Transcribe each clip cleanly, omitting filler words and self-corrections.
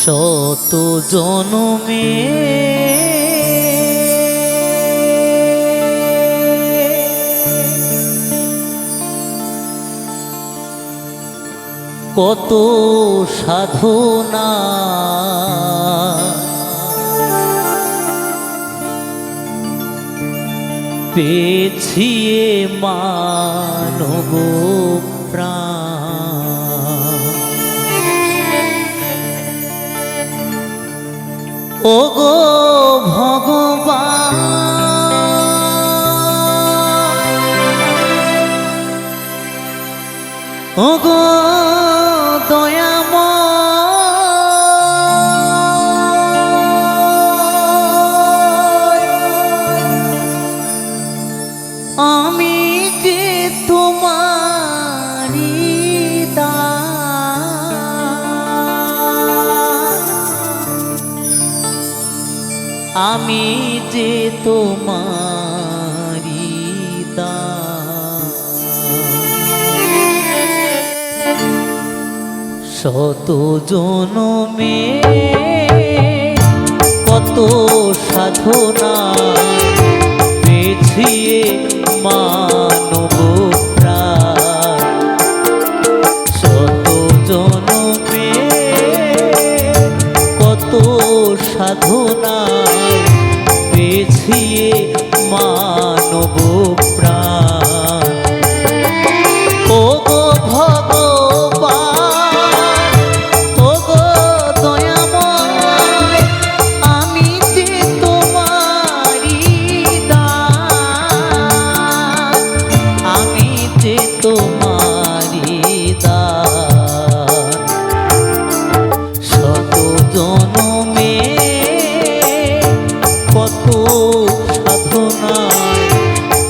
শত জনমে কত সাধনা পেয়েছি মানব প্রাণ। ওগো ভগবান, ওগো দয়াময়, আমি যে তোমারি দাস, আমি যে তোমারি দাস। শত জনমে কত সাধনা পেয়েছি মানব প্রাণ। শত জনমে কত সাধনা পেয়েছি মানব প্রাণ। ওগো ভগবান, ওগো দয়াময়, আমি যে তোমারি দাস, আমি যে তোমারি দাস। শত জনমে কত সাধনায়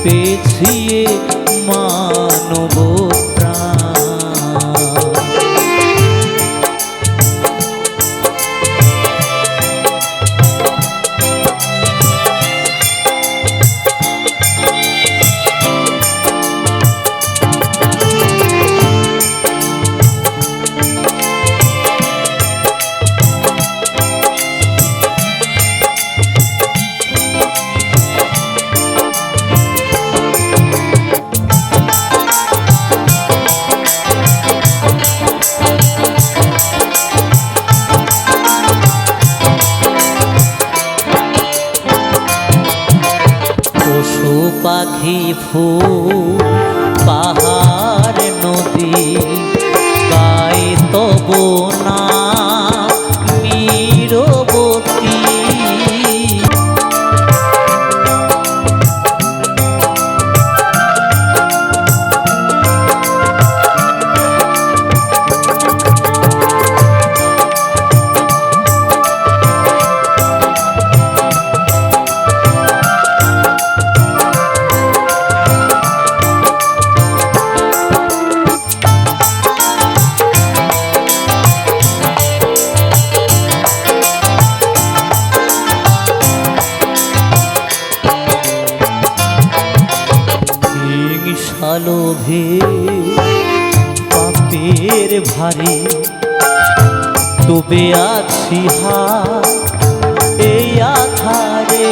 পেয়েছি মানব পশু পাখি ফুল পাহাড় নদী গায়ে তব নাম নীরবতী। লোভে পাপের ভারে ডুবে আছি এই আধারে।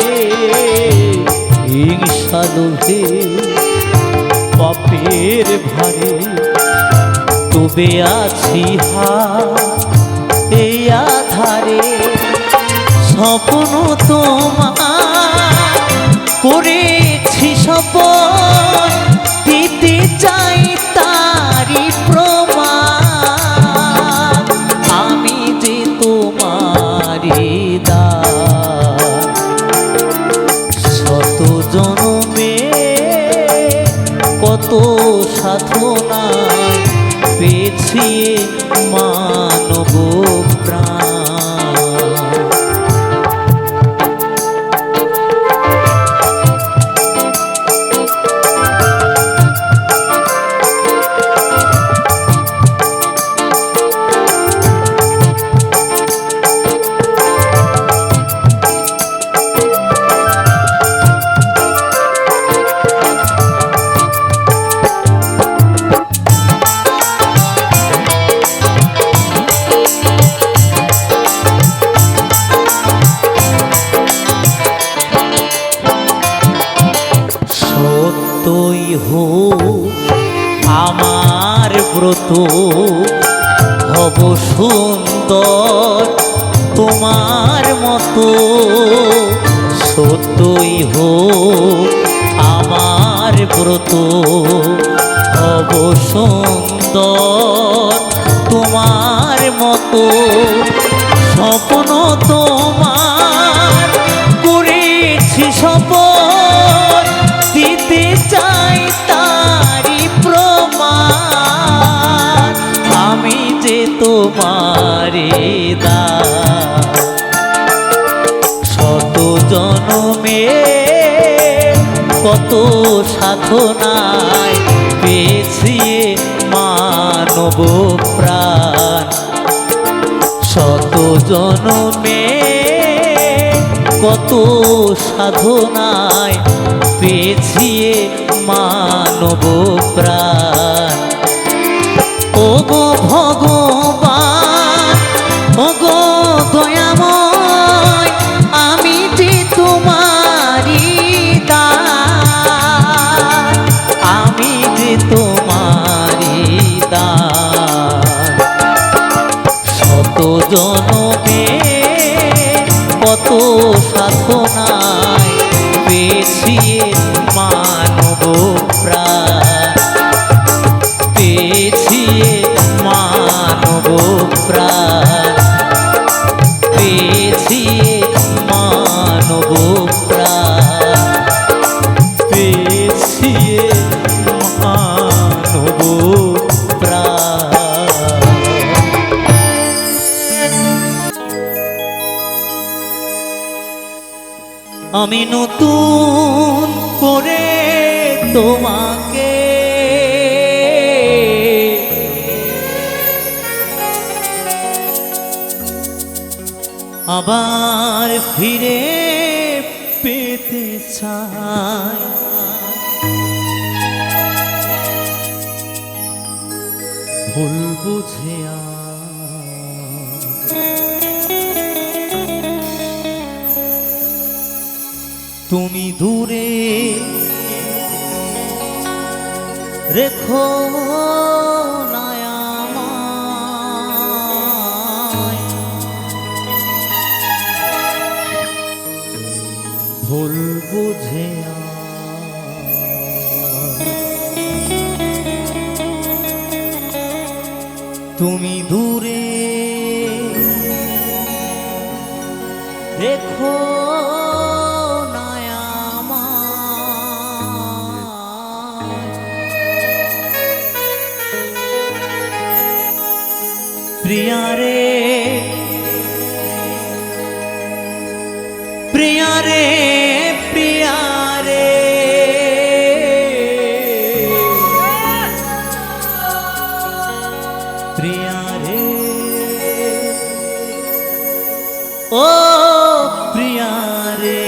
হিংসা লোভে পাপের ভারে ডুবে আছি এই আধারে। স্বপ্ন তোমার করেছি স্বপন, দিতে চাই তারি প্রমাণ। আমি যে তোমারি দাস। শত জনমে কত সাধনা পেয়েছি মানব প্রাণ। ব্রত হব সুন্দর তোমার মতো সত্যই হোক আমার ব্রত হব সুন্দর তোমার মতো স্বপ্ন তোমার করেছি শপথ দিতে চাই তারি প্রমাণ আমি যে তোমারে দাস শত জনমে কত সাধনায় পেয়েছি মানব প্রাণ শত জনমে কত সাধনায় পেয়েছি মানব প্রাণ ও গো ভগবান ও গো দয়াময় আমি যে তোমারি দাস আমি যে তোমারি দাস শত জনমে কত সাধনায় পেয়েছি মানব প্রাণ পেয়েছি মানব প্রাণ পেয়েছি মানব প্রাণ পেয়েছি মানব প্রাণ আমি নতুন করে তোমাকে আবার ফিরে পেতে চাই ভুল বুঝে তুমি দূরে রেখো না আমায় ভুল বুঝে তুমি দূরে রেখো না আমায় প্রিয়া রে প্রিয়া রে প্রিয়া রে প্রিয়া রে ও প্রিয়া রে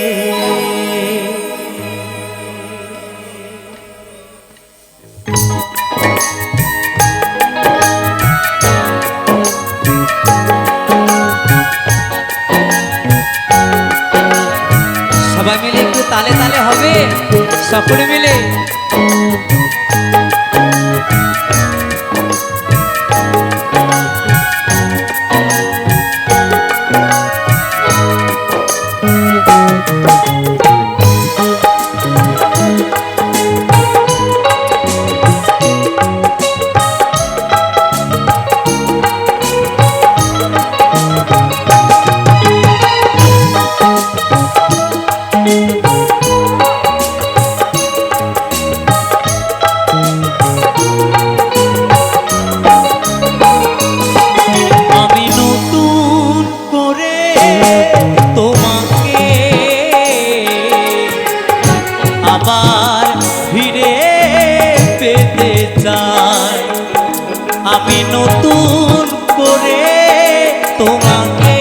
সবাই মিলে একটু তালে তালে হবে সকলে মিলে আমি নতুন করে তোমাকে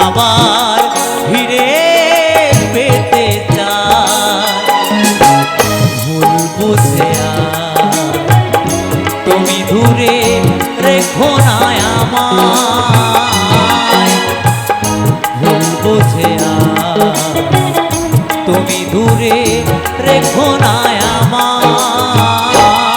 আবার ফিরে পেতে চাই ভুল বুঝে তুমি দূরে রেখো না আমায় ভুল বুঝে তুমি দূরে রেখো না আমায়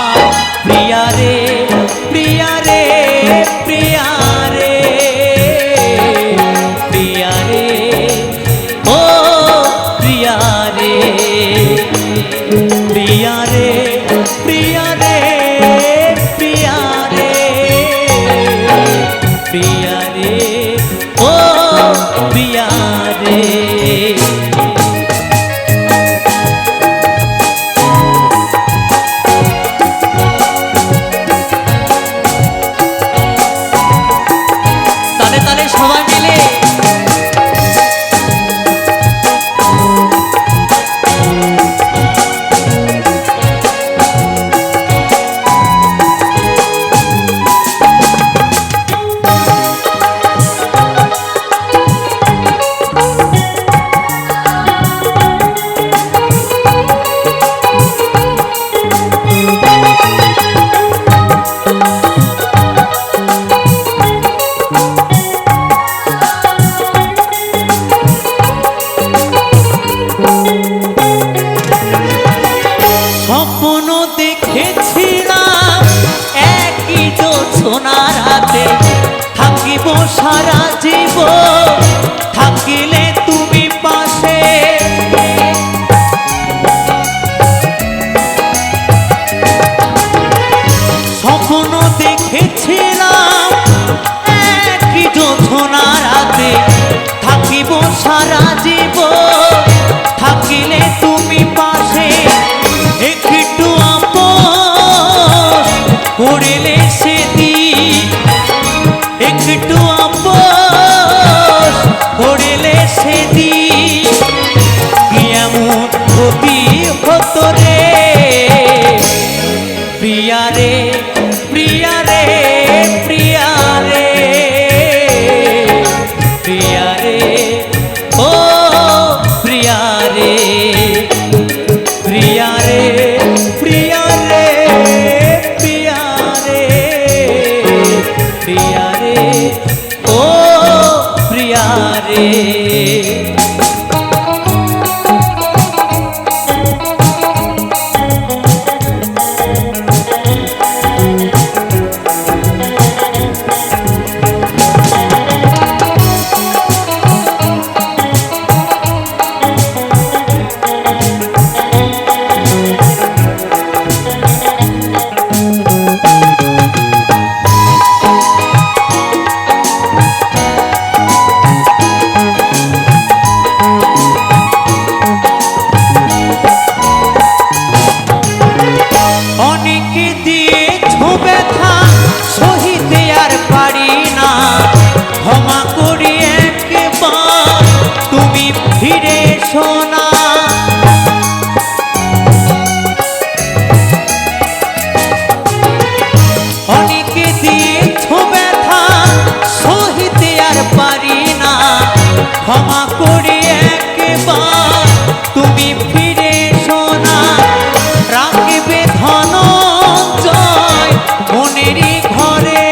প্রিয়া রে প্রিয়া রে প্রিয়া রে প্রিয়া রে ও প্রিয়া রে প্রিয়া রে প্রিয়া রে প্রিয়া রে প্রিয়া রে ও প্রিয়া রে ফিরে শোনা অনেকে দিয়েছ ব্যথা সহিতে আর পারি না ক্ষমা করে একবার তুমি ফিরে শোনা রাখবে ধনঞ্জয় মনেরই ঘরে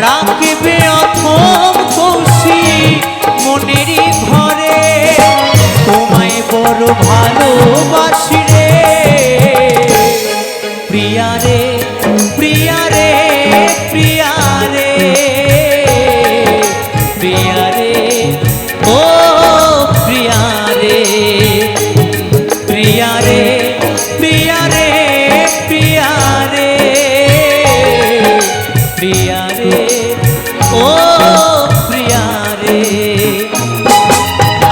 রাখবে অথম কৌশিক মনেরই ঘরে তোমায় বড় ভালোবাসি রে প্রিয়া রে প্রিয়া রে প্রিয়া রে প্রিয়া রে ও প্রিয়া রে প্রিয়া রে প্রিয়া রে প্রিয়া রে প্রিয়া রে ও প্রিয়া রে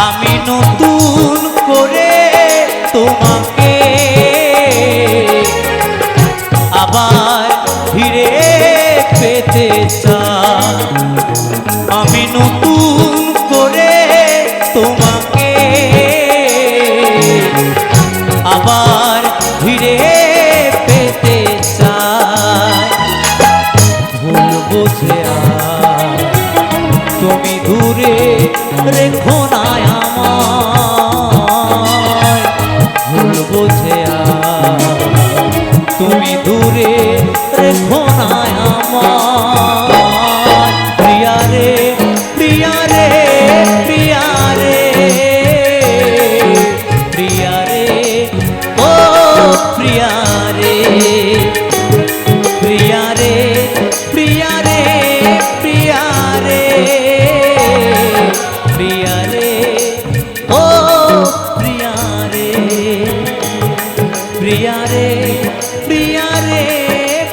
আমি নতুন করে তোমাকে আবার ফিরে পেতে চাই আমি নতুন করে তোমাকে আবার ফিরে পেতে চাই ভুল বুঝে তুমি দূরে রেখো না আমায় ভুল বুঝে তুমি দূরে রেখো না আমায় প্রিয়া রে প্রিয়া রে প্রিয়া রে প্রিয়া রে ও প্রিয়া রে প্রিয়া রে প্রিয়া রে প্রিয়া রে প্রিয়া রে ও প্রিয়া রে প্রিয়া রে প্রিয়া রে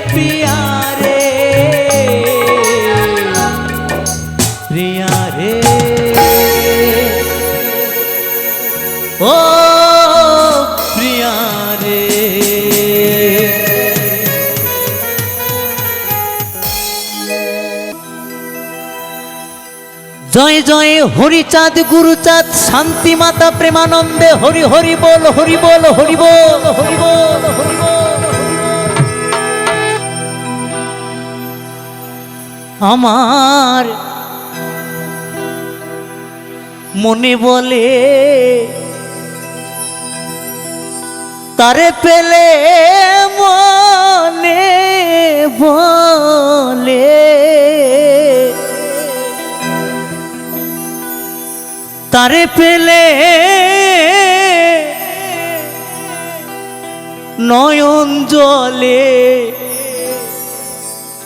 প্রিয়া রে প্রিয়া রে ও প্রিয়া রে জয় জয় হরিচাঁদ গুরুচাঁদ শান্তি মাতা প্রেমানন্দে হরি হরি বল হরি বল হরি বল হরি বল হরি বল আমার মনে বলে তারে পেলে মনে বলে তারে পেলে নয়ন জলে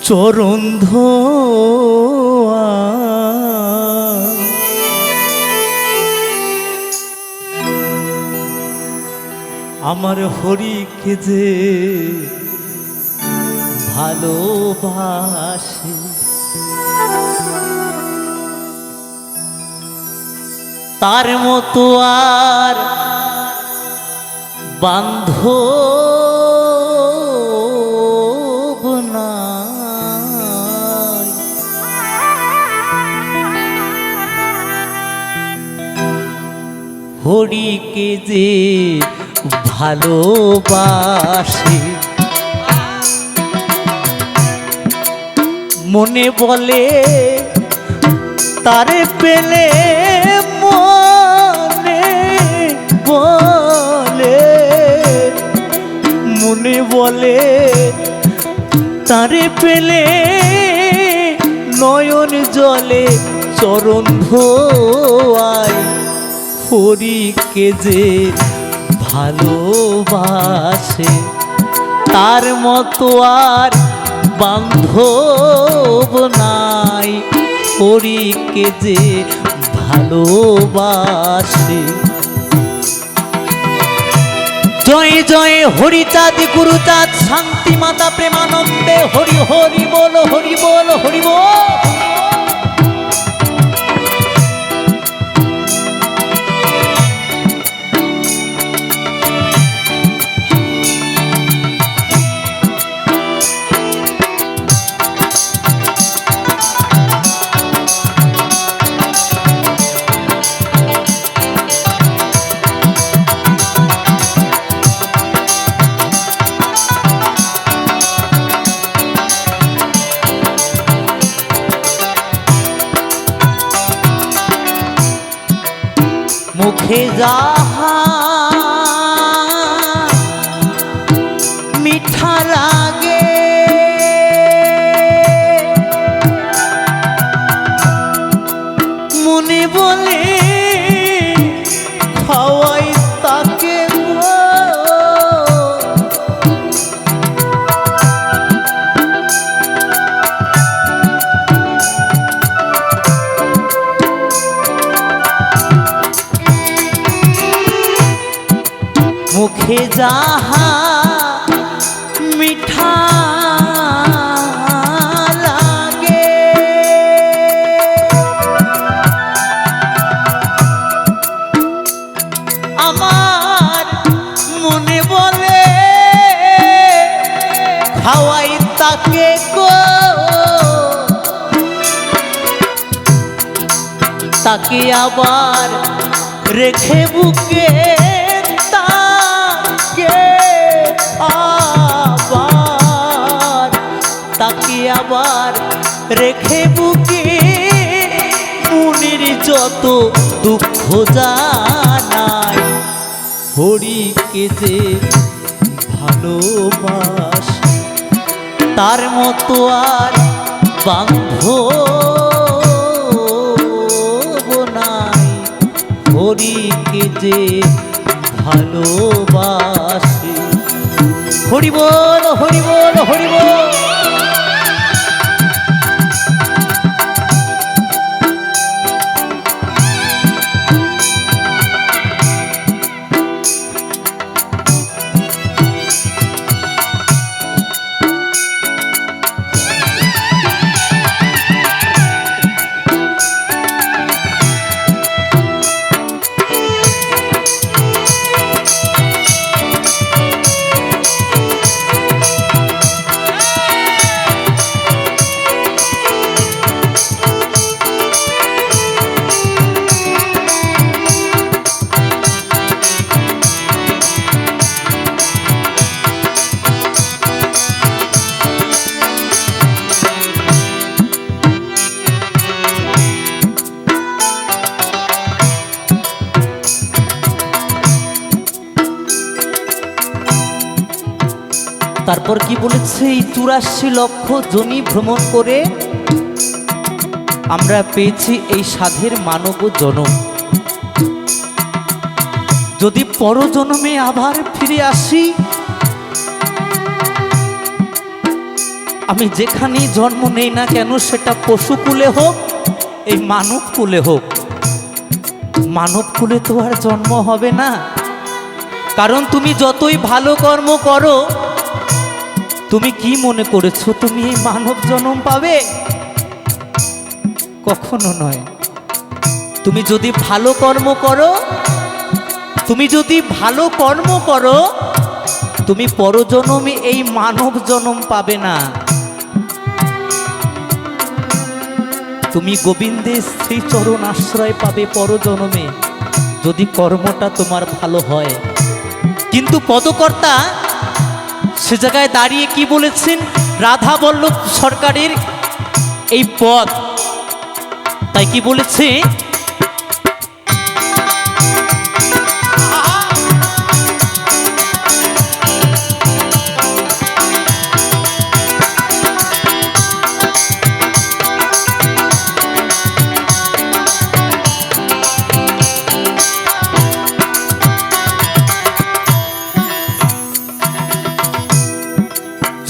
চরণ ধোয়া আমার হরিকে যে ভালোবাসে তার মতো আর বান্ধব নাই হরিকে যে ভালোবাসে মনে বলে তারে পেলে, মনে বলে, মনে বলে তারে পেলে, নয়ন জলে চরণ ধোয়ায়, হরিকে যে ভালোবাসে তার মতো আর বান্ধব নাই, হরিকে যে ভালোবাসে। জয় জয় হরিচাঁদ গুরুচাঁদ শান্তি মাতা প্রেমানন্দে, হরি হরি বল, হরি বল, হরি বল। মুখে যাহা মিঠা লাগে, মনে বলে খাওয়াই তাকে গো। মুখে যাহা মিঠা লাগে, আমার মনে বলে খাওয়াই তাকে গো। তাকে আবার রেখে বুকে, তাকে আবার রেখে বুকে, মনের যত দুঃখ জানাই, হরিকে যে ভালোবাস তার মতো আর বান্ধব নাই, হরিকে যে ভালোবাসে। হরি বল, হরি বল, হরি বল। তারপর কি বলেছে, এই ৮৪ লক্ষ যোনি ভ্রমণ করে আমরা পেয়েছি এই সাধের মানব জনম। যদি পরজন্মে আবার ফিরে আসি, আমি যেখানেই জন্ম নেই না কেন, সেটা পশুকুলে হোক, এই মানব কুলে হোক, মানব কুলে তো আর জন্ম হবে না। কারণ তুমি যতই ভালো কর্ম করো, তুমি কি মনে করেছো তুমি এই মানব জন্ম পাবে? কখনো নয়। তুমি যদি ভালো কর্ম করো, তুমি যদি ভালো কর্ম করো, তুমি পরজন্মে এই মানব জন্ম পাবে না। তুমি গোবিন্দের শ্রী চরণ আশ্রয় পাবে পরজন্মে, যদি কর্মটা তোমার ভালো হয়। কিন্তু পদকর্তা সে জায়গায় দাঁড়িয়ে কি বলেছেন, রাধা বল্লভ সরকারের এই পথ। তাই কি বলেছে,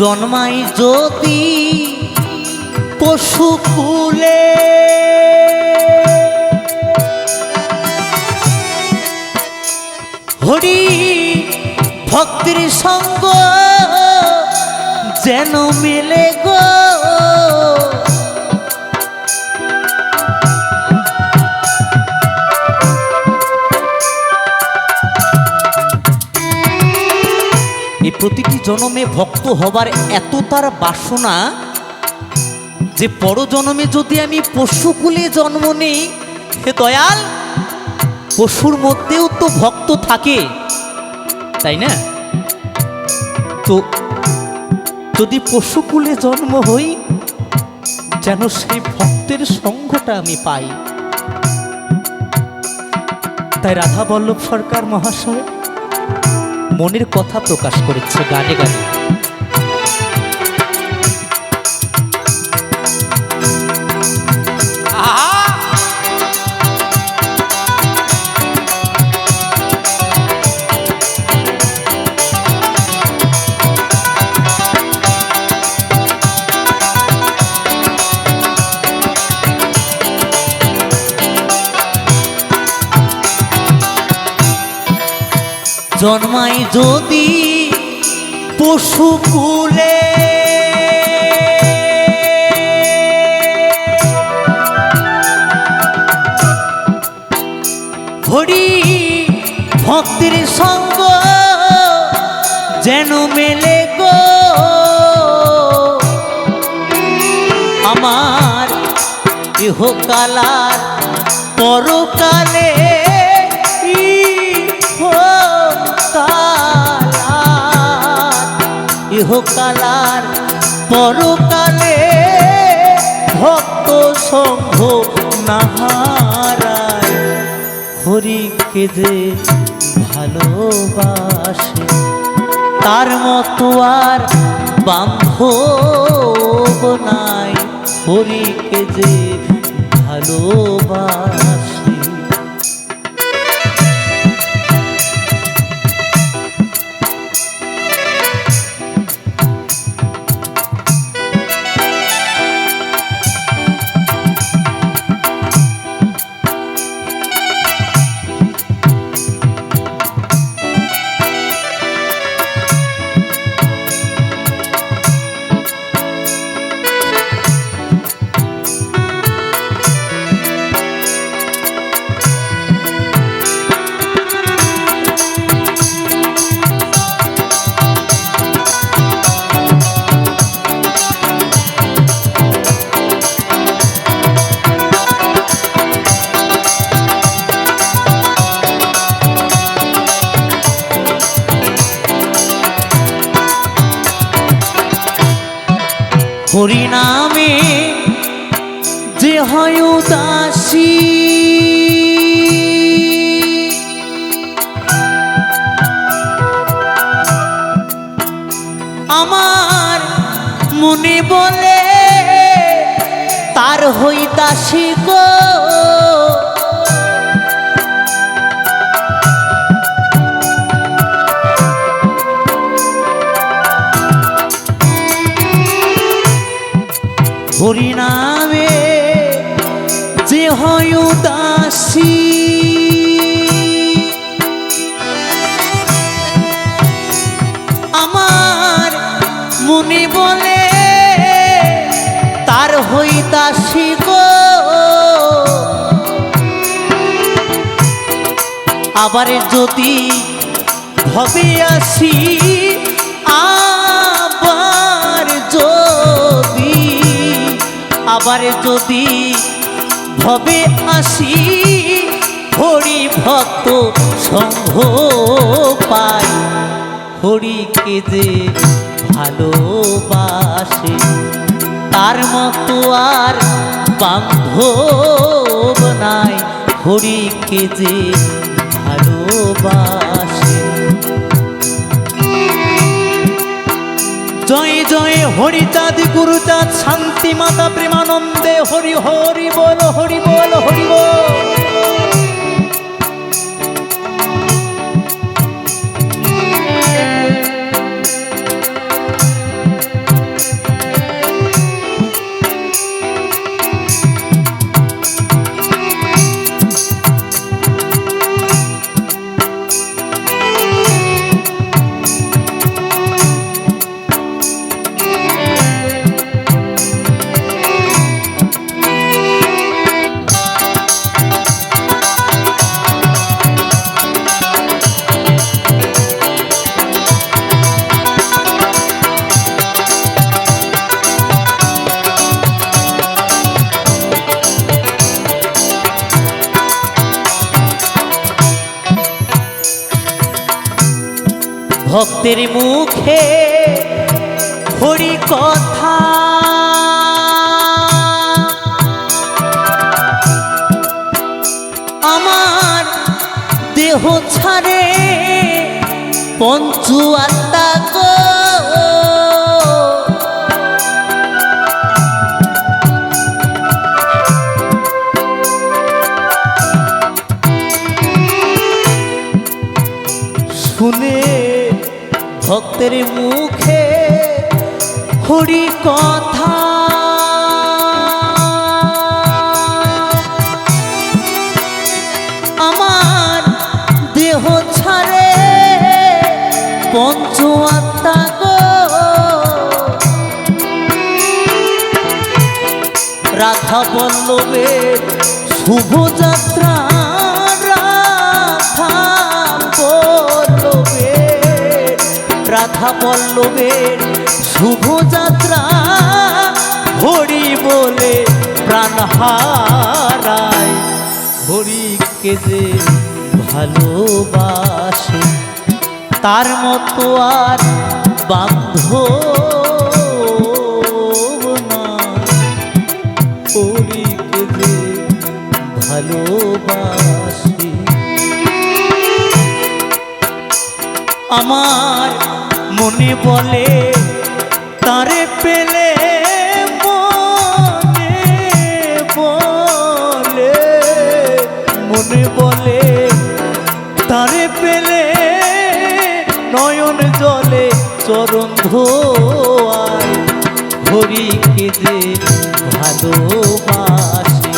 জন্মাই যদি পশু কুলে হরি ভক্তির সঙ্গ যেন মেলে গো, এই প্রতিটি জন্মে ভক্ত হবার এত তার বাসনা যে পরজন্মে যদি আমি পশুকুলে জন্ম নিই, হে দয়াল, পশুর মধ্যেও তো ভক্ত থাকে, তাই না? তো যদি পশুকুলে জন্ম হই, যেন সেই ভক্তের সঙ্গটা আমি পাই। তাই রাধা বল্লভ সরকার মহাশয় মনের কথা প্রকাশ করেছে গানে গানে। জন্মাই যদি পশুকুলে হরি ভক্তির সঙ্গ যেন মেলে গো, আমার ইহকালার পরকালে ইহকালার পরকালে ভক্ত সঙ্গ নাহারায় হরিকে যে ভালোবাসে, তার মতো আর বান্ধব নাই, হরিকে যে ভালোবাসে। হরিনামে যে হয় উদাসী, আমার মনে বলে তার হই দাসী গো, হরিনামে যে হয় উদাসী, আমার মনে বলে তার হই দাসী গো, আবার যদি ভবে আসি, আবার যদি ভবে আসি, হরি ভক্ত সঙ্গ পাই, হরিকে যে ভালোবাসে, তার মতো আর বান্ধব নাই, হরিকে যে ভালোবাসে। জয় জয় হরিচাঁদ গুরুচাঁদ শান্তি মাতা প্রেমানন্দে হরি হরি বল হরি বল হরি বল। ভক্তের মুখে হরি কথা, আমার দেহ ছাড়ে পঞ্চু আত্মা গো। শুনে ভক্তের মুখে হরি কথা, আমার দেহ ছাড়ে পঞ্চ আত্মা গো। রাধা বল্লভের শুভ যাত্রা, রাধা বল্লভের শুভ যাত্রা, হরি বলে প্রাণ হারায়, হরিকে যে ভালোবাসে তার মতো আর বান্ধব না, হরিকে যে ভালোবাসে। আমার মনে বলে তারে পেলে, মনে বলে তারে পেলে, নয়ন জলে চরণ ধোয়ায়, হরিকে যে ভালোবাসে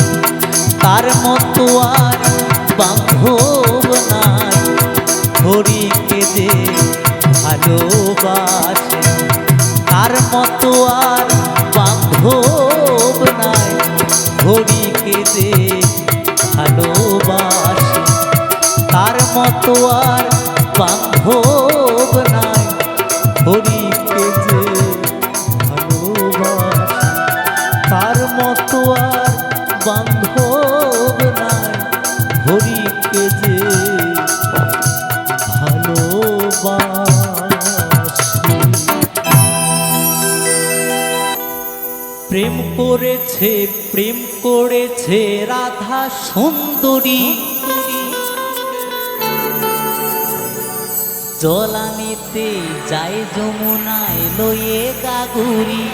তার মতো আর বান্ধব নাই, হরিকে যে ভালোবাসে তার মতো আর বান্ধব নাই, হরিকে যে ভালোবাসে তার মতো আর বান্ধব নাই, হরিকে যে ভালোবাসে তার মতো আর বান্ধব নাই, হরিকে যে প্রেম করেছে, প্রেম করেছে রাধা সুন্দরী, জল আনিতে যায় যমুনায় লয়ে গাগুরি,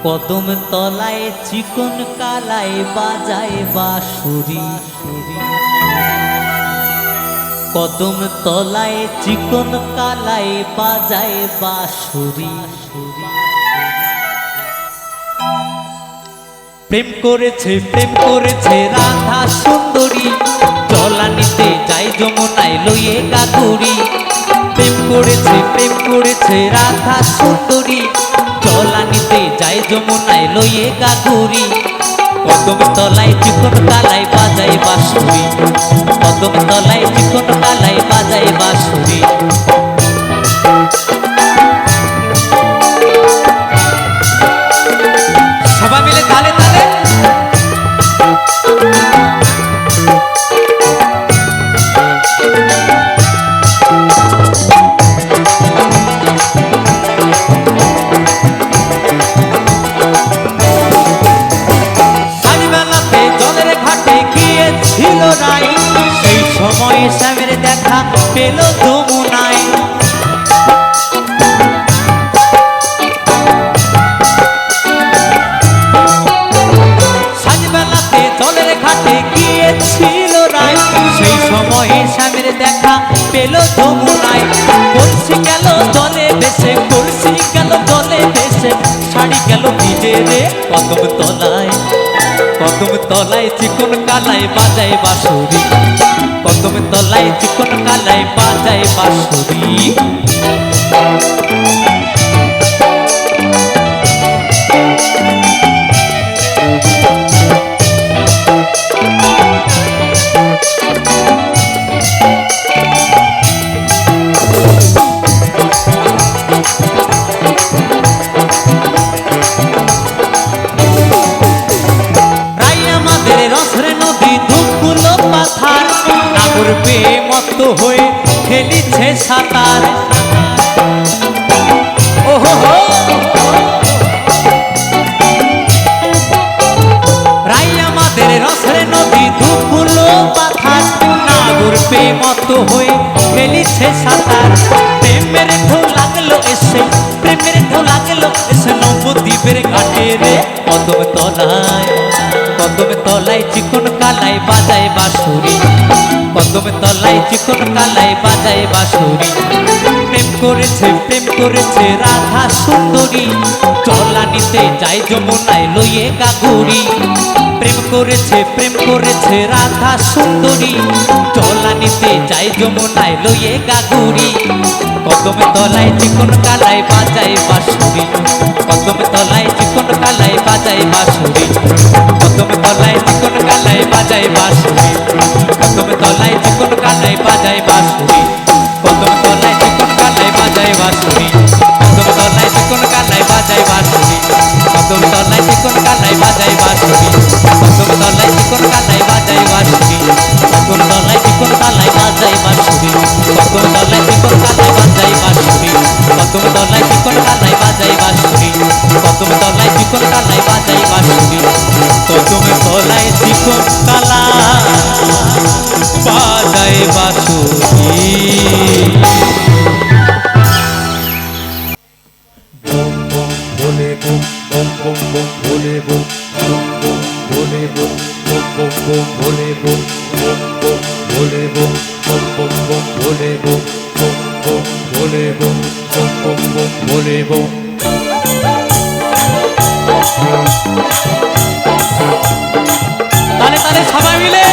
কদম তলায় চিকন কালায় বাজায় বাঁশুরি, কদম তলায় চিকন কালায় বাজায় বাঁশুরি। প্রেম করেছে রাধা সুন্দরী, জলানিতে যায় যমুনায় লইয়ে গাগুরি। প্রেম করেছে রাধা সুন্দরী, জলানিতে যায় যমুনায় লইয়ে গাগুরি, কদম তলায় চিকন কালায় বাজায় বাঁশুরি, কদম তলায় চিকন কালায় বাজায় বাঁশুরি। সবাই মিলে তালে তালে শাড়ি গেল ভিজে রে কদম তলায় চিকন কালাই বাজায় বাঁশুরি কদম তলায় চিকন কালাই বাজায় বাঁশুরি মত হয়ে খেলিছে সাঁতার ওহো রাই আমাদের রসের নদী দুকুলো পাথার নাগর পে মত হয়ে খেলিছে সাঁতার প্রেমের ঢেউ লাগলো এসে নবদ্বীপের ঘাটে রে কদম তলায় চিকন কালাই বাজায় বাঁশুরি কদম তলায় চিকন কালাই বাজায় বাঁশুরি প্রেম করেছে রাধা সুন্দরী চলা নিতে যায় যমুনায় লইয়ে গাগুরি প্রেম করেছে রাধা সুন্দরী চলা নিতে যায় যমুনায় লইয়ে গাগুরি কদম তলায় চিকন কালাই বাজায় বাঁশুরি কদম তলায় চিকন কালাই বাজায় বাঁশুরি কদম তলায় চিকন কালাই বাজায় বাঁশুরি কদম তলায় চিকন কালাই বাজায় বাঁশুরি কদম তলায় চিকন কালাই বাজায় বাঁশুরি কদম তলায় চিকন কালাই বাজায় বাঁশুরি কদম তলায় চিকন কালাই বাজায় বাঁশুরি কদম তলায় চিকন কালাই বাজায় বাঁশুরি কদম তলায় চিকন কালাই বাজায় বাঁশুরি কদম তলায় চিকন কালাই বাজায় বাঁশুরি কদম তলায় চিকন কালাই বাজায় বাঁশুরি কদম তলায় চিকন কালাই বাজায় বাঁশুরি কদম তলায় চিকন কালা বাজায় বাঁশুরি ভোলে বুম বম বম বম ভোলে বুম বম বম ভোলে বুম বম বম বম ভোলে বুম বম বম ভোলে বুম বম বম বম ভোলে বুম বম বম ভোলে বুম বম বম বম ভোলে বুম তালে তালে সবাই মিলে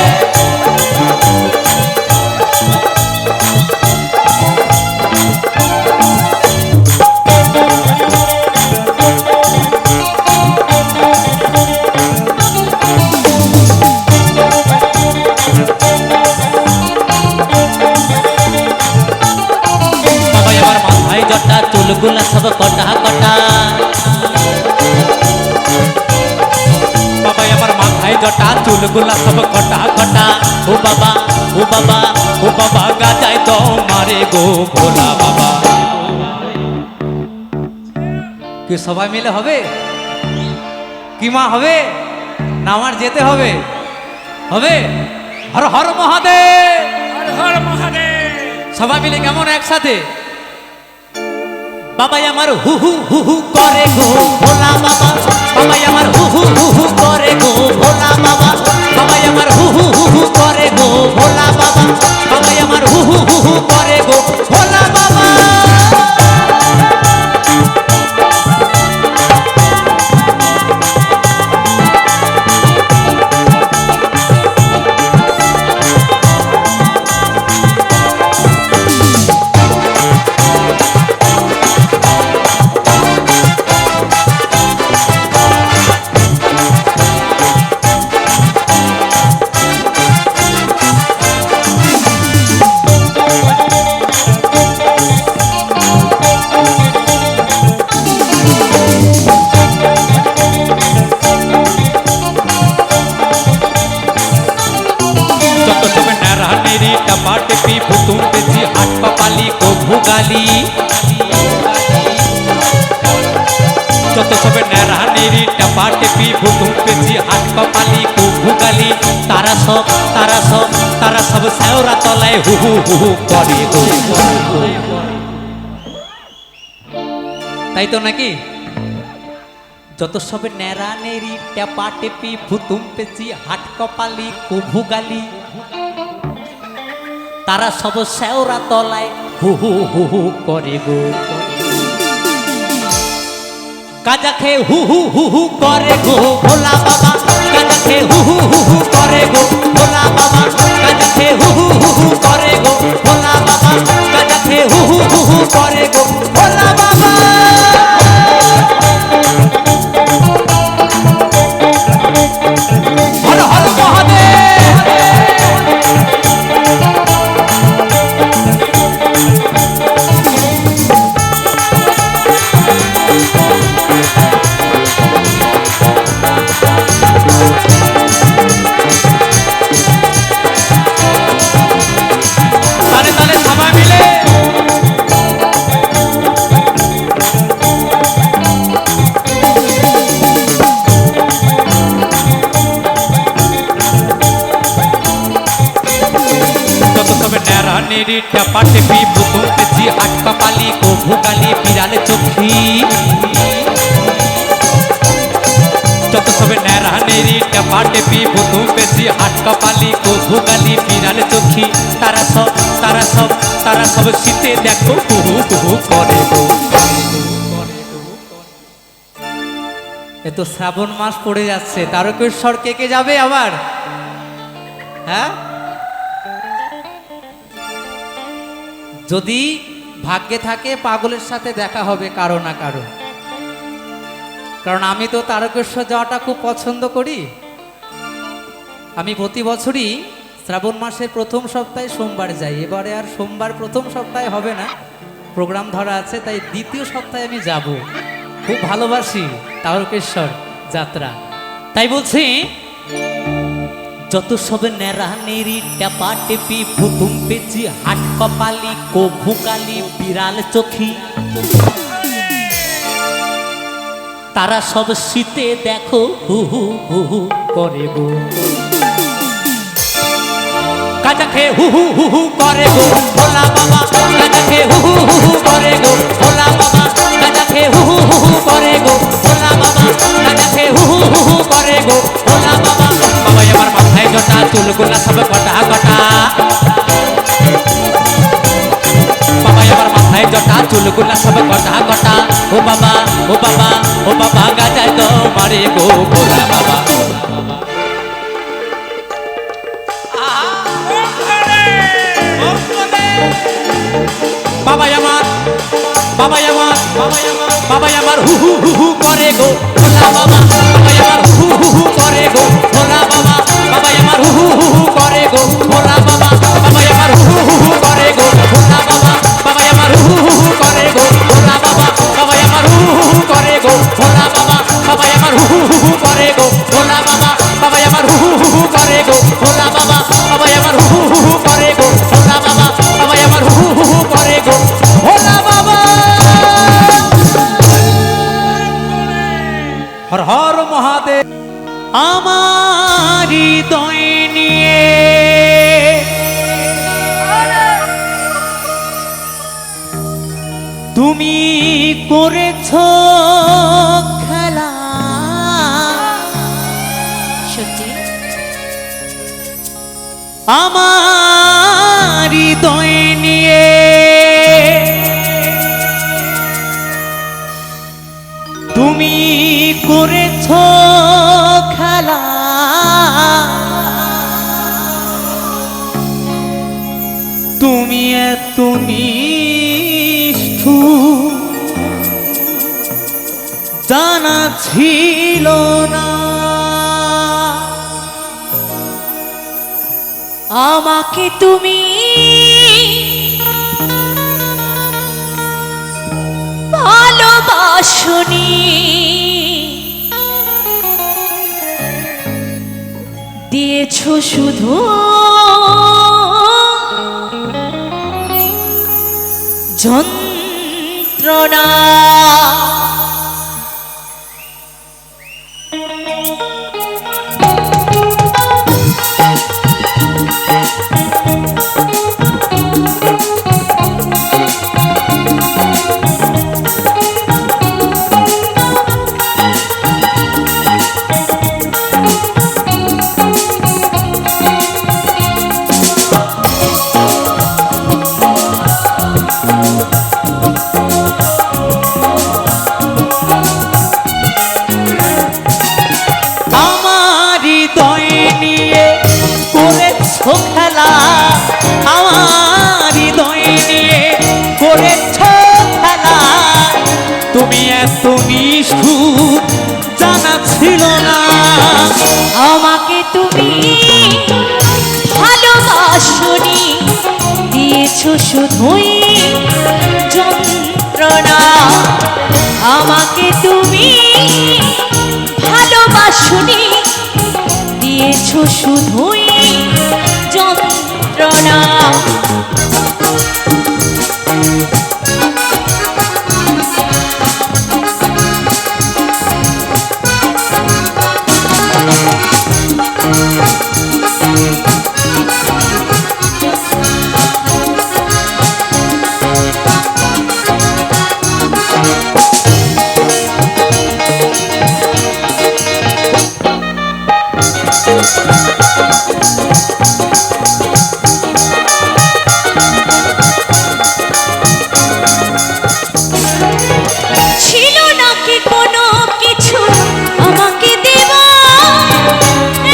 চুলগুলা সব কটা কটা বাবা আমার মাথায় জটা চুলগুলা সব কটা কটা ও বাবা ও বাবা ও বাবা গাজায় তো মারে গো ভোলা বাবা কি সবাই মিলে হবে কি মা হবে না আমার যেতে হবে হবে হর হর মহাদেব হর হর মহাদেব সবাই মিলে কেমন একসাথে বাবা আমার হু হু হু হু করে গো ভোলা বাবা বাবা আমার হু হু হু হু করে গো ভোলা বাবা বাবা আমার হু হু হু হু করে গো ভোলা বাবা বাবা আমার হু হু হু হু করে গো ভোলা বাবা टपाटे पी भुतुम पे जी हाथ कपाली को भुगाली যত সবে নেরানিরি टपाटे पी भुतुम पे जी हाथ कपाली को भुगाली तारा सब सेवरा तलाय हु हु हु करे गो তাই তো নাকি যত সবে নেরানেরি टपाटे पी भुतुम पे जी हाथ कपाली को भुगाली तारा सब सेवरा तलाय हु हु हु हु करे गो গাঁজা খেয়ে হু হু হু হু করে গো ভোলা বাবা, গাঁজা খেয়ে হু হু হু হু করে গো ভোলা বাবা, গাঁজা খেয়ে হু হু হু হু করে গো ভোলা বাবা, গাঁজা খেয়ে হু হু হু হু করে গো ভোলা বাবা। হর হর মহাদেব। তালে তালে সবাই মিলে যত সবে ন্যাড়া নেড়ি টাপা টেপি পুতুম পেঁচি হাট কপালি কো ভুগালি বিড়াল চোখি, যত সবে ন্যাড়া নেড়ি টাপা টেপি পুতুম পেঁচি হাট কপালি কো ভুগালি বিড়াল চোখি, তারা সব শীতে দেখো কুহু কুহু করে গো। এ তো শ্রাবণ মাস পড়ে যাচ্ছে, তারকেশ্বর কে কে যাবে আবার? হ্যাঁ, যদি ভাগ্যে থাকে পাগলের সাথে দেখা হবে কারো না কারো, কারণ আমি তো তারকেশ্বর যাওয়াটা খুব পছন্দ করি। আমি প্রতি বছরই শ্রাবণ মাসের প্রথম সপ্তাহে সোমবার যাই, এবারে আর সোমবার প্রথম সপ্তাহে হবে না, প্রোগ্রাম ধরা আছে, তাই দ্বিতীয় সপ্তাহে আমি যাব। খুব ভালোবাসি তারকেশ্বর যাত্রা, তাই বলছি যত সবে নেড়া নেড়ি টেপা টেপি ভুতুম পেঁচি হাট কপালি কো ভুকালি বিড়াল চোখি, তারা সব শীতে দেখো হু হু হু হু করে গো। গাঁজা খেয়ে হু হু হু হু করে গো ভোলা বাবা, গাঁজা খেয়ে হু হু হু হু করে গো ভোলা বাবা, গাঁজা খেয়ে হু হু হু হু করে গো ভোলা বাবা, গাঁজা খেয়ে হু হু হু হু করে গো ভোলা বাবা। বাবা আমার মাথায় জটা চুলগুলা সব কটা কটা, বাবা আমার মাথায় জটা চুলগুলা সব কটা কটা, ও বাবা ও বাবা ও বাবা গাঁজায় তো মারে গো ভোলা বাবা। বাবা আমার বাবা আমার বাবা আমার হু হু হু হু করে গো ভোলা বাবা, বাবা আমার হু হু হু করে গো ভোলা বাবা, বাবা আমার হু হু হু করে গো ভোলা বাবা, বাবা আমার হু হু হু করে গো ভোলা বাবা, বাবা আমার হু হু হু করে গো ভোলা বাবা, বাবা আমার হু হু হু করে গো ভোলা বাবা, বাবা আমার হু হু হু করে গো ভোলা বাবা, বাবা আমার হু হু হু করে গো ভোলা বাবা, বাবা আমার হু হু হু করে গো ভোলা বাবা, বাবা আমার হু হু হু করে গো ভোলা বাবা। হর হর মহাদেব। আমার হৃদয় নিয়ে তুমি করেছ খেলা, সত্যি আমার হৃদয় নিয়ে তুমি করেছ খেলা, তুমি এত নিষ্ঠুর জানা ছিল না, আমাকে তুমি ভালোবাসনি, দিয়েছ শুধু যন্ত্রণা। তুমি এত নিষ্ঠুর জানা ছিল না। আমাকে তুমি ভালোবাসনি, দিয়েছো শুধুই যন্ত্রণা। আমাকে তুমি ভালোবাসনি, দিয়েছো শুধুই যন্ত্রণা। ছিল নাকি কোনো কিছু আমাকে দেওয়া,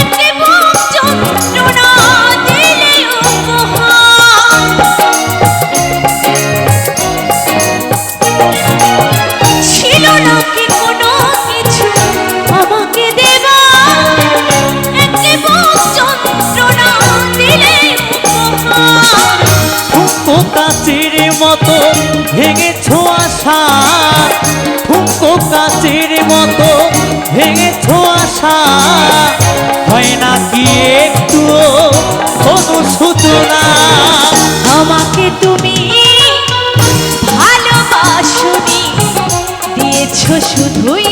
একে বুক যন্ত্রণা দিলে উপহার। ছিল নাকি কোনো কিছু আমাকে দেওয়া, একে বুক যন্ত্রণা দিলে উপহার। ঠুমকো কাচের মতো ভেঙেছো আশা, ঠুমকো কাচের মতো ভেঙেছো আশা। হয় নাকি একটুও কোনো সূচনা। আমাকে তুমি ভালোবাসনি, দিয়েছো শুধুই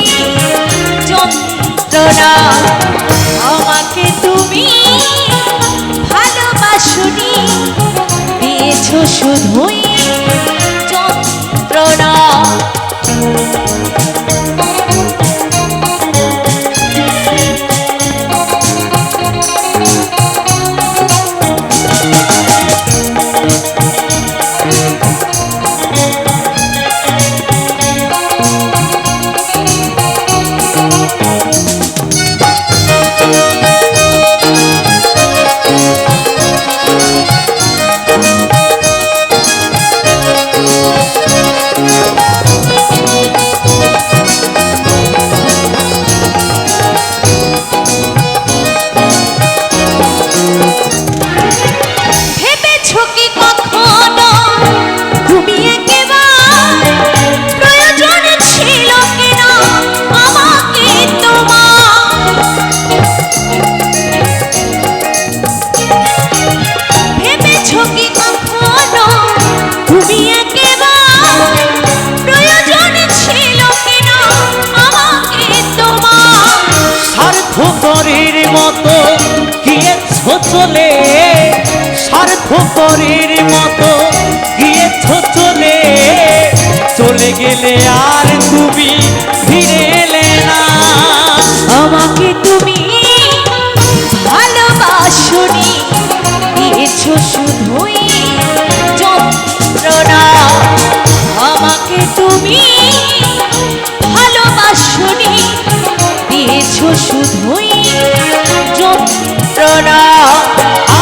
যন্ত্রণা। আমাকে তুমি ভালোবাসনি, দিয়েছো শুধুই যন্ত্রণা। ভেবেছো কি কখনো তুমি একেবার প্রয়োজন ছিল কিনা আমাকে তোমার? ভেবেছো কি কখনো তুমি একেবার প্রয়োজন ছিল কিনা আমাকে তোমার? স্বার্থপরের মতো গিয়েছো চলে, স্বার্থপরের মতো গিয়েছো চলে। চলে গেলে আর তুমি ফিরে এলে না। আমাকে তুমি ভালোবাসনি, দিয়েছো শুধুই যন্ত্রণা। আমাকে তুমি ভালোবাসনি, দিয়েছো শুধুই যন্ত্রণা।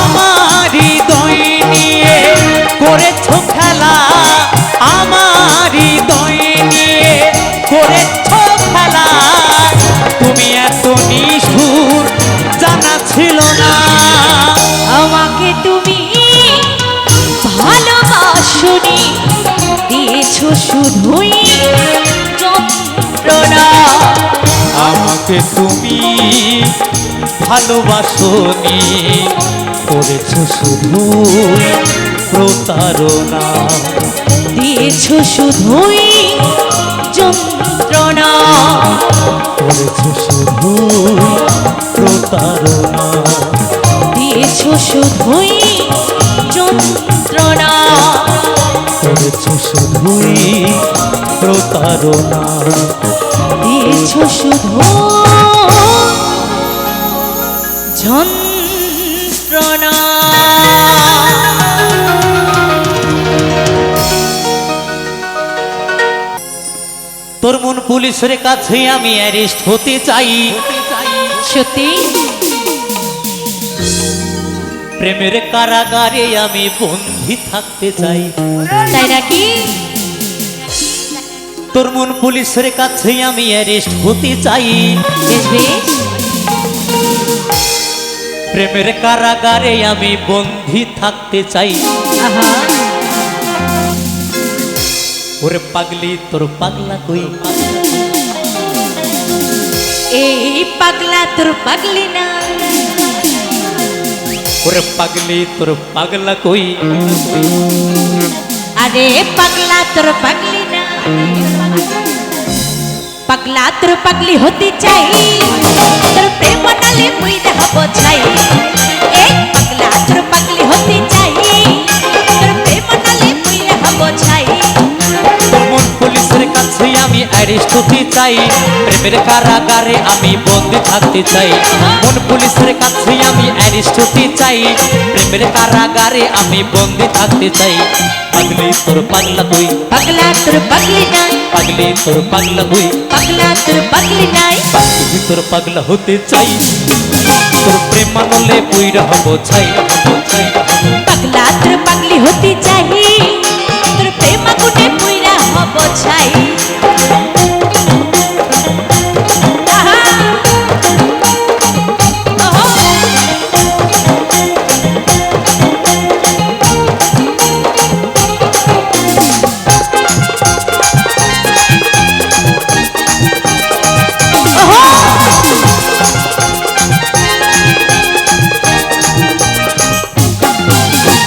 আমার হৃদয় নিয়ে করেছো খেলা, আমার হৃদয় নিয়ে করেছো খেলা। তুমি এত নিষ্ঠুর জানা ছিল না। আমাকে তুমি ভালোবাসনি, দিয়েছো শুধুই যন্ত্রণা। আমাকে তুমি ভালোবাসনি, করেছো শুধু প্রতারণা। দিয়েছো শুধুই যন্ত্রণা। করেছো শুধু প্রতারণা। দিয়েছো শুধুই যন্ত্রণা। করেছো শুধুই প্রতারণা। দিয়েছো শুধু যন্ত্রণা। তোর মন পুলিশের কাছে আমি অ্যারেস্ট হতে চাই। সত্যি প্রেমের কারাগারে আমি বন্দী থাকতে চাই। তাই নাকি? তোর মন পুলিশের কাছে আমি অ্যারেস্ট হতে চাই, বেশ বেশ প্রেমের কারাগারে আমি বন্দী থাকতে চাই। আহা ওরে পাগলি তোর পাগলা কই, এই পাগলা তোর পাগলি না, ওরে পাগলি তোর পাগলা কই, আরে পাগলা তোর পাগলি না, পাগলা তোর পাগলি হতে চাই, তোর প্রেম নালে মুইরা হব ছাই। এই পাগলা তোর পাগলি হতে চাই, তোর প্রেম নালে মুইরা হব ছাই। তোর মন পুলিশের কাছে আমি অ্যারেস্ট হতে চাই, প্রেমের কারাগারে আমি বন্দী থাকতে চাই। মন পুলিশের কাছে আমি অ্যারেস্ট হতে চাই, প্রেমের কারাগারে আমি বন্দী থাকতে চাই। পাগলি তোর পাগলা কই, পাগলা তোর পাগলি নাই, পাগলি তোর পাগলা কই, পাগলা তোর পাগলি নাই, পাগলি তোর পাগলা হতে চাই, তোর প্রেম মানলে পুইরা হব ছাই, হব ছাই। পাগলা তোর পাগলি হতে চাই, তোর প্রেম আগুনে পুইরা হব ছাই। আহা! ওহো!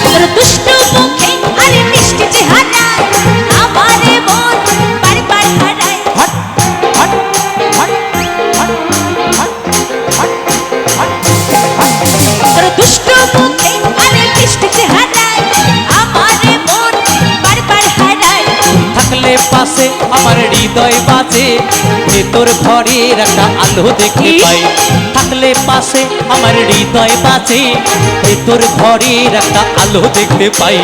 তোর দুষ্ট মুখে আরে মিষ্টি চেহারা আমারে মন বারবার হারায়। Hot hot hot hot hot hot hot. তোর দুষ্ট মুখে আরে মিষ্টি চেহারা আমারে মন বারবার হারায়। থাকলে পাশে আমার হৃদয় বাজে, ভেতর ঘরের একটা আলো দেখতে পাই। থাকলে পাশে আমার হৃদয় বাজে, ভেতর ঘরের একটা আলো দেখতে পাই।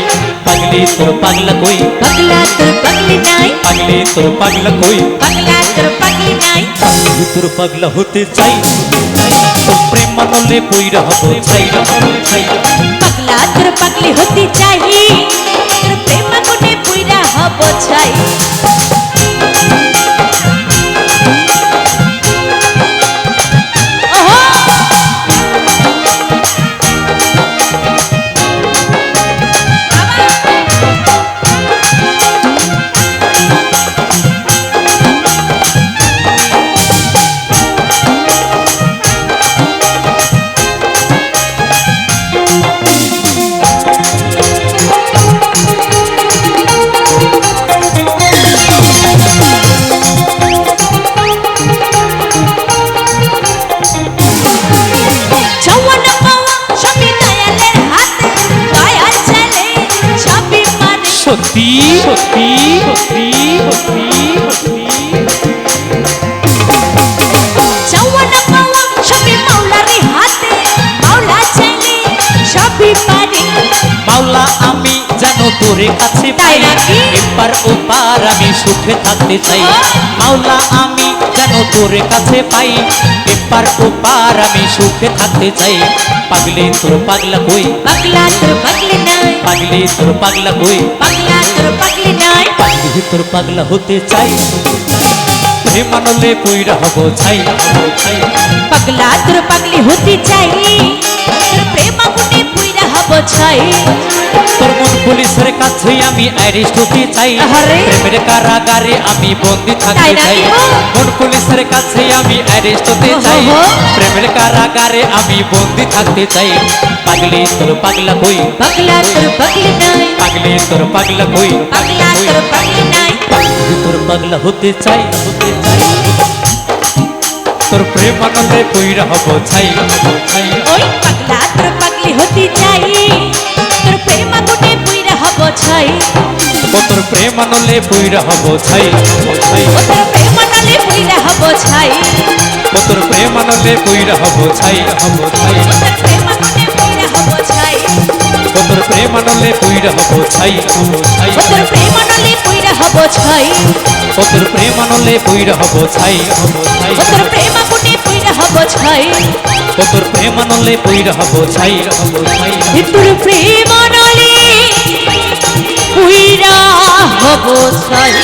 পাগলি তোর পাগলা কই, পাগলা তোর পাগলি নাই, পাগলি তোর পাগলা কই, পাগলা তোর পাগলি নাই, পাগলি তোর পাগলা হতে চাই, তোর প্রেম মানলে পুইরা হব ছাই, হব ছাই। পাগলা তোর পাগলি হতে চাই, তোর প্রেম আগুনে পুইরা হব ছাই। সত্যি সত্যি সত্যি সত্যি সত্যি। চাওয়ানা পাওয়া সবই মাওলারই হাতে, মাওলা চাইলে সবই পারে। মাওলা আমি জানো তোরে কাছে তাই পাই, নাকি? এপার ওপার আমি সুখে থাকতে চাই। মাওলা আমি জানো তোরে কাছে পাই, এপার ওপার আমি সুখে থাকতে চাই। পাগলি তোর পাগলা কই, পাগলা তোর পাগলি নাই, পাগলি তোর পাগলা কই, পাগলা তোর পাগলি নাই, পাগলি তোর পাগলা হতে চাই, প্রেম মানলে পুইরা হব ছাই, হব ছাই। পাগলা তোর পাগলি হতে চাই, তোর প্রেম আগুনে পুইরা হব ছাই। তোর মন পুলিশের কাছে আমি অ্যারেস্ট হতে চাই, আহারে। প্রেমের কারাগারে আমি বন্দী থাকতে তাই চাই। নাকি? মন পুলিশের কাছে আমি অ্যারেস্ট হতে চাই, ওহো। প্রেমের কারাগারে আমি বন্দী থাকতে চাই। পাগলি তোর পাগলা কই, পাগলা তোর পাগলি নাই, পাগলি তোর পাগলা কই, পাগলা তোর পাগলি নাই, পাগলি তোর পাগলা হতে চাই, হতে চাই। তোর প্রেম মানলে পুইরা হব ছাই, হব ছাই। ওই পাগলা তোর পাগলি হতে চাই, তোর প্রেম আগুনে পুইরা হব ছাই। ও তোর প্রেম মানলে পুইরা হব ছাই, হব ছাই। ও তোর প্রেম নালে পুইরা হব ছাই, ও তোর প্রেম মানলে পুইরা হব ছাই, হব ছাই। ও তোর প্রেম আগুনে পুইরা হব ছাই, ও তোর প্রেম মানলে পুইরা হব ছাই, হব ছাই। ও তোর প্রেম নালে পুইরা হব ছাই, ও তোর প্রেম মানলে পুইরা হব ছাই, হব ছাই। ও তোর প্রেম আগুনে পুইরা হব ছাই, ও তোর প্রেম মানলে পুইরা হব ছাই, হব ছাই। তোর প্রেম নালে পুইরা হব ছাই।